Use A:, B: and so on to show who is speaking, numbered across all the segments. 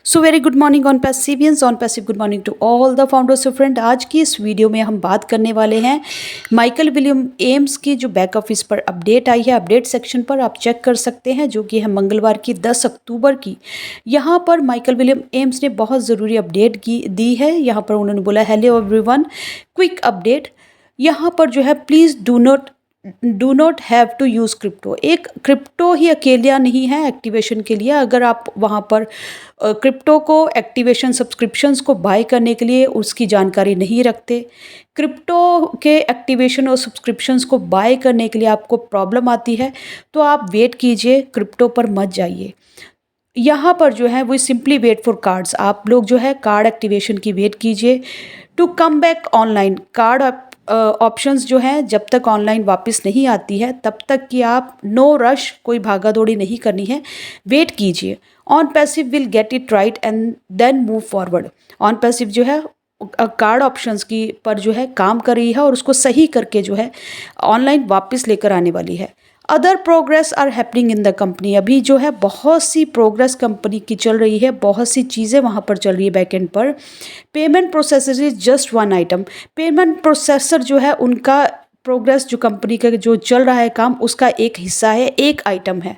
A: So very good morning on पैसिवियंस on passive good morning to all the founders of friend. आज की इस video में हम बात करने वाले हैं माइकल विलियम एम्स की जो बैक ऑफिस पर अपडेट आई है। अपडेट सेक्शन पर आप चेक कर सकते हैं, जो कि है मंगलवार की 10 अक्टूबर की। यहाँ पर माइकल विलियम एम्स ने बहुत ज़रूरी अपडेट दी है। यहाँ पर उन्होंने बोला, हेलो एवरीवन, क्विक अपडेट। यहाँ पर जो है, please do not have to use crypto. एक क्रिप्टो ही अकेला नहीं है एक्टिवेशन के लिए। अगर आप वहाँ पर क्रिप्टो को एक्टिवेशन सब्सक्रिप्शंस को बाय करने के लिए उसकी जानकारी नहीं रखते, क्रिप्टो के एक्टिवेशन और सब्सक्रिप्शंस को बाय करने के लिए आपको प्रॉब्लम आती है, तो आप वेट कीजिए, क्रिप्टो पर मत जाइए। यहाँ पर जो है वो सिंपली वेट फॉर कार्ड्स। आप लोग जो है कार्ड एक्टिवेशन की वेट कीजिए to come back online. Card options जो हैं, जब तक ऑनलाइन वापस नहीं आती है तब तक कि आप नो रश, कोई भागा दौड़ी नहीं करनी है, वेट कीजिए। On passive will get it right and then move forward. On passive जो है कार्ड ऑप्शंस की पर जो है काम कर रही है और उसको सही करके जो है ऑनलाइन वापस लेकर आने वाली है। Other progress are happening in the company. अभी जो है बहुत सी प्रोग्रेस कंपनी की चल रही है, बहुत सी चीज़ें वहाँ पर चल रही है बैकएंड पर। Payment processor is just one item. Payment processor जो है उनका प्रोग्रेस, जो कंपनी का जो चल रहा है काम, उसका एक हिस्सा है, एक आइटम है।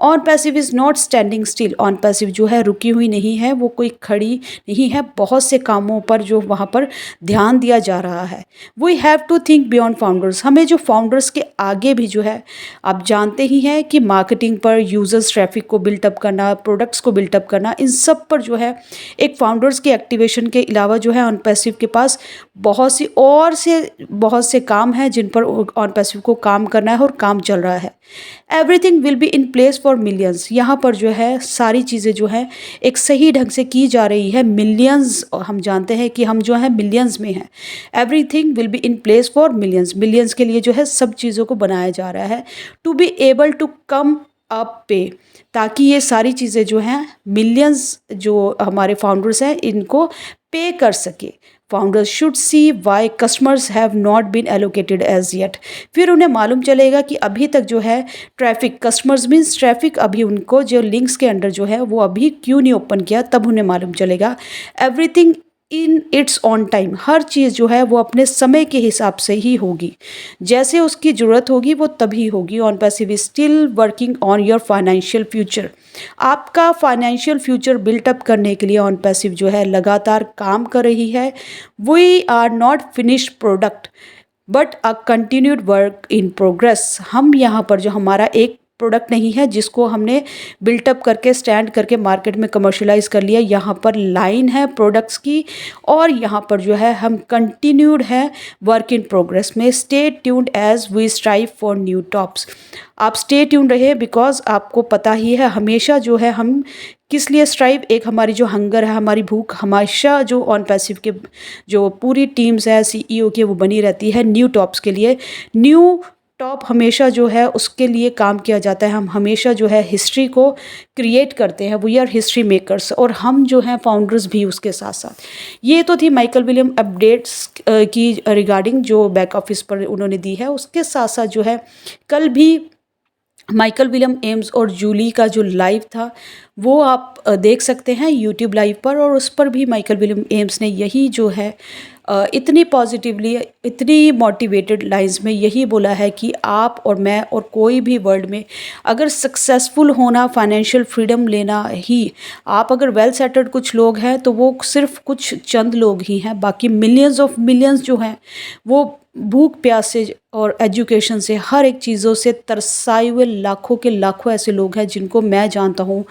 A: On passive is not standing still. On passive जो है रुकी हुई नहीं है, वो कोई खड़ी नहीं है। बहुत से कामों पर जो वहाँ पर ध्यान दिया जा रहा है। We have to think beyond founders. हमें जो फाउंडर्स के आगे भी जो है, आप जानते ही हैं कि मार्केटिंग पर, यूजर्स ट्रैफिक को बिल्टअप करना, प्रोडक्ट्स को बिल्टअप करना, इन सब पर जो है एक फाउंडर्स के एक्टिवेशन के अलावा जो है ऑन पैसिव के पास बहुत से काम हैं जिन पर ऑन पैसिव को काम करना है और काम चल रहा है। Everything will be in place for millions. यहाँ पर जो है सारी चीज़ें जो है एक सही ढंग से की जा रही है। मिलियंस, हम जानते हैं कि हम जो है मिलियंस में हैं। Everything will be in place for millions. Millions के लिए जो है सब चीज़ों को बनाया जा रहा है to be able to come up pay, ताकि ये सारी चीज़ें जो हैं मिलियंस जो हमारे फाउंडर्स हैं इनको पे कर सके। Founders should see why customers have not been allocated as yet. फिर उन्हें मालूम चलेगा कि अभी तक जो है ट्रैफिक, कस्टमर्स मीन्स ट्रैफिक, अभी उनको जो लिंक्स के अंडर जो है वो अभी क्यों नहीं ओपन किया, तब उन्हें मालूम चलेगा। Everything in it's on time. हर चीज़ जो है वो अपने समय के हिसाब से ही होगी, जैसे उसकी ज़रूरत होगी वो तभी होगी। On passive still working on your financial future. आपका फाइनेंशियल फ्यूचर बिल्टअप करने के लिए ऑन पैसिव जो है लगातार काम कर रही है। We are not finished product but a continued work in progress. हम यहाँ पर जो हमारा एक प्रोडक्ट नहीं है जिसको हमने बिल्टअप करके स्टैंड करके मार्केट में कमर्शलाइज कर लिया। यहाँ पर लाइन है प्रोडक्ट्स की, और यहाँ पर जो है हम कंटिन्यूड है वर्क इन प्रोग्रेस में। Stay tuned as we strive for new tops. आप स्टे ट्यून्ड रहे, बिकॉज आपको पता ही है हमेशा जो है हम किस लिए स्ट्राइव, एक हमारी जो हंगर है, हमारी भूख हमेशा जो ऑन पैसिव के जो पूरी टीम्स है CEO की, वो बनी रहती है न्यू टॉप्स के लिए। न्यू टॉप हमेशा जो है उसके लिए काम किया जाता है। हम हमेशा जो है हिस्ट्री को क्रिएट करते हैं। वी आर हिस्ट्री मेकर्स, और हम जो हैं फाउंडर्स भी उसके साथ साथ। ये तो थी माइकल विलियम अपडेट्स की रिगार्डिंग जो बैक ऑफिस पर उन्होंने दी है। उसके साथ साथ जो है कल भी माइकल विलियम एम्स और जूली का जो लाइव था वो आप देख सकते हैं यूट्यूब लाइव पर, और उस पर भी माइकल विलियम एम्स ने यही जो है इतनी पॉजिटिवली, इतनी मोटिवेटेड लाइंस में यही बोला है कि आप और मैं और कोई भी वर्ल्ड में अगर सक्सेसफुल होना, फाइनेंशियल फ्रीडम लेना ही, आप अगर वेल सेटल्ड कुछ लोग हैं तो वो सिर्फ कुछ चंद लोग ही हैं। बाकी मिलियंस ऑफ मिलियंस जो हैं वो भूख प्यास से और एजुकेशन से, हर एक चीज़ों से तरसाए हुए लाखों के लाखों ऐसे लोग हैं जिनको मैं जानता हूँ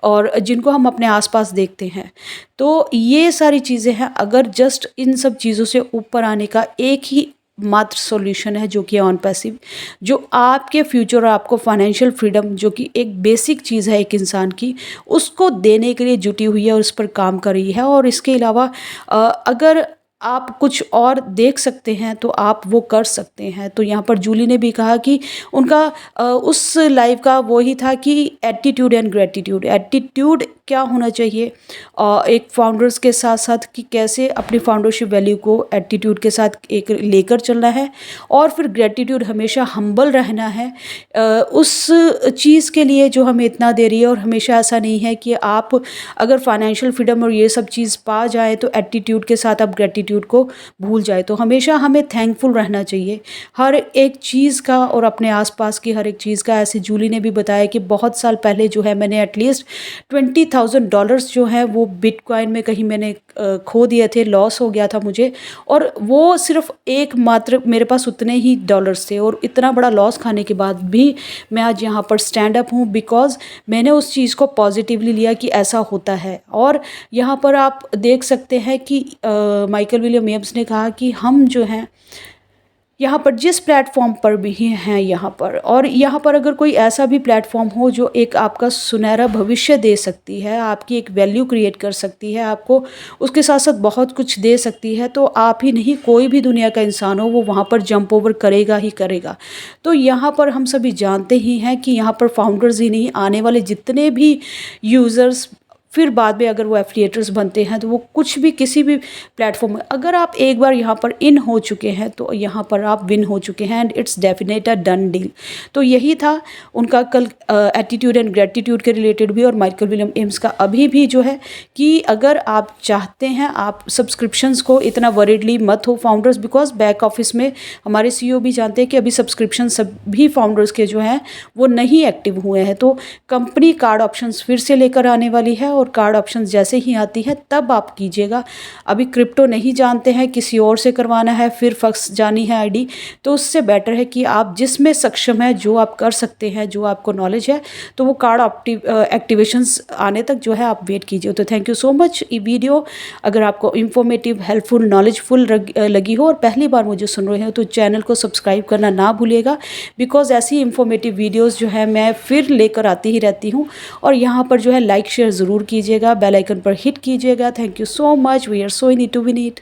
A: और जिनको हम अपने आसपास देखते हैं। तो ये सारी चीज़ें हैं। अगर जस्ट इन सब चीज़ों से ऊपर आने का एक ही मात्र सॉल्यूशन है, जो कि ऑन पैसिव, जो आपके फ्यूचर और आपको फाइनेंशियल फ्रीडम, जो कि एक बेसिक चीज़ है एक इंसान की, उसको देने के लिए जुटी हुई है और उस पर काम कर रही है। और इसके अलावा अगर आप कुछ और देख सकते हैं तो आप वो कर सकते हैं। तो यहाँ पर जूली ने भी कहा कि उनका उस लाइफ का वो ही था कि एटीट्यूड एंड ग्रेटिट्यूड। एटीट्यूड क्या होना चाहिए एक फाउंडर्स के साथ साथ कि कैसे अपनी फाउंडरशिप वैल्यू को एटीट्यूड के साथ एक लेकर चलना है, और फिर ग्रेटिट्यूड हमेशा हम्बल रहना है उस चीज़ के लिए जो हमें इतना दे रही है। और हमेशा ऐसा नहीं है कि आप अगर फाइनेंशियल फ्रीडम और ये सब चीज़ पा जाए तो एटीट्यूड के साथ आप ग्रेटिट्यूड को भूल जाए। तो हमेशा हमें थैंकफुल रहना चाहिए हर एक चीज़ का और अपने आसपास की हर एक चीज़ का। ऐसे जूली ने भी बताया कि बहुत साल पहले जो है मैंने एटलीस्ट $20,000 जो है वो बिटकॉइन में कहीं मैंने खो दिए थे, लॉस हो गया था मुझे, और वो सिर्फ एक मात्र मेरे पास उतने ही डॉलर्स थे, और इतना बड़ा लॉस खाने के बाद भी मैं आज यहाँ पर स्टैंड अप हूँ बिकॉज़ मैंने उस चीज़ को पॉजिटिवली लिया कि ऐसा होता है। और यहाँ पर आप देख सकते हैं कि माइकल विलियम एम्स ने कहा कि हम जो हैं यहाँ पर जिस प्लेटफॉर्म पर भी हैं यहाँ पर, और यहाँ पर अगर कोई ऐसा भी प्लेटफॉर्म हो जो एक आपका सुनहरा भविष्य दे सकती है, आपकी एक वैल्यू क्रिएट कर सकती है, आपको उसके साथ साथ बहुत कुछ दे सकती है, तो आप ही नहीं कोई भी दुनिया का इंसान हो वो वहाँ पर जंप ओवर करेगा ही करेगा। तो यहाँ पर हम सभी जानते ही हैं कि यहाँ पर फाउंडर्स ही नहीं, आने वाले जितने भी यूज़र्स फिर बाद में अगर वो एफिलिएटर्स बनते हैं तो वो कुछ भी किसी भी प्लेटफॉर्म में, अगर आप एक बार यहाँ पर इन हो चुके हैं तो यहाँ पर आप विन हो चुके हैं and it's definite a done deal. तो यही था उनका कल एटीट्यूड एंड ग्रेटिट्यूड के रिलेटेड भी, और माइकल विलियम एम्स का अभी भी जो है कि अगर आप चाहते हैं आप सब्सक्रिप्शंस को इतना वरीडली मत हो फाउंडर्स, बिकॉज बैक ऑफिस में हमारे सीईओ भी जानते हैं कि अभी सब्सक्रिप्शन सभी फाउंडर्स के जो हैं वो नहीं एक्टिव हुए हैं। तो कंपनी कार्ड ऑप्शंस फिर से लेकर आने वाली है, और कार्ड ऑप्शंस जैसे ही आती है तब आप कीजिएगा। अभी क्रिप्टो नहीं जानते हैं, किसी और से करवाना है, फिर फंस जानी है आईडी, तो उससे बेटर है कि आप जिसमें सक्षम है, जो आप कर सकते हैं, जो आपको नॉलेज है, तो वो कार्ड एक्टिवेशंस आने तक जो है आप वेट कीजिए। तो थैंक यू सो मच। ये वीडियो अगर आपको इन्फॉर्मेटिव, हेल्पफुल, नॉलेजफुल लगी हो और पहली बार मुझे सुन रहे हो तो चैनल को सब्सक्राइब करना ना भूलिएगा, बिकॉज ऐसी इन्फॉर्मेटिव वीडियोज़ जो है मैं फिर लेकर आती ही रहती हूँ। और यहाँ पर जो है लाइक शेयर ज़रूर कीजिएगा, बेल आइकन पर हिट कीजिएगा। Thank you so much. We are so in it to win it.